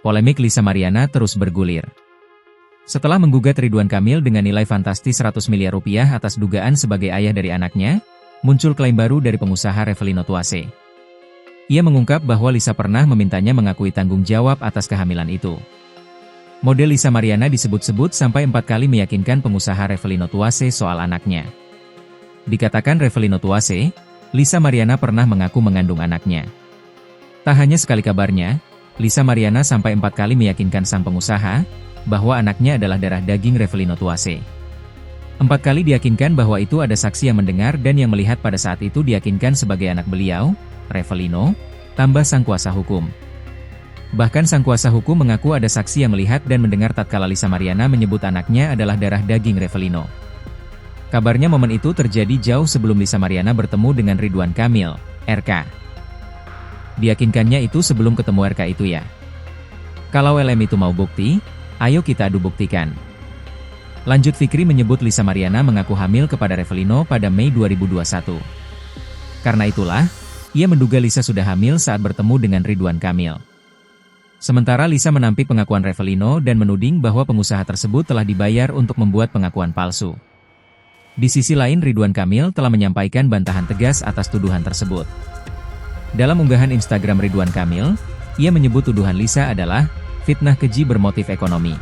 polemik Lisa Mariana terus bergulir. Setelah menggugat Ridwan Kamil dengan nilai fantastis 100 miliar rupiah atas dugaan sebagai ayah dari anaknya, muncul klaim baru dari pengusaha Revelino Tuase. Ia mengungkap bahwa Lisa pernah memintanya mengakui tanggung jawab atas kehamilan itu. Model Lisa Mariana disebut-sebut sampai 4 kali meyakinkan pengusaha Revelino Tuase soal anaknya. Dikatakan Revelino Tuase, Lisa Mariana pernah mengaku mengandung anaknya. Tak hanya sekali kabarnya, Lisa Mariana sampai 4 kali meyakinkan sang pengusaha, bahwa anaknya adalah darah daging Revelino Tuase. 4 kali diyakinkan bahwa itu ada saksi yang mendengar dan yang melihat pada saat itu diyakinkan sebagai anak beliau, Revelino, tambah sang kuasa hukum. Bahkan sang kuasa hukum mengaku ada saksi yang melihat dan mendengar tatkala Lisa Mariana menyebut anaknya adalah darah daging Revelino. Kabarnya momen itu terjadi jauh sebelum Lisa Mariana bertemu dengan Ridwan Kamil, RK. Diyakinkannya itu sebelum ketemu RK itu ya. Kalau LM itu mau bukti, ayo kita adu buktikan. Lanjut Fikri menyebut Lisa Mariana mengaku hamil kepada Revelino pada Mei 2021. Karena itulah, ia menduga Lisa sudah hamil saat bertemu dengan Ridwan Kamil. Sementara Lisa menampik pengakuan Revelino dan menuding bahwa pengusaha tersebut telah dibayar untuk membuat pengakuan palsu. Di sisi lain Ridwan Kamil telah menyampaikan bantahan tegas atas tuduhan tersebut. Dalam unggahan Instagram Ridwan Kamil, ia menyebut tuduhan Lisa adalah fitnah keji bermotif ekonomi.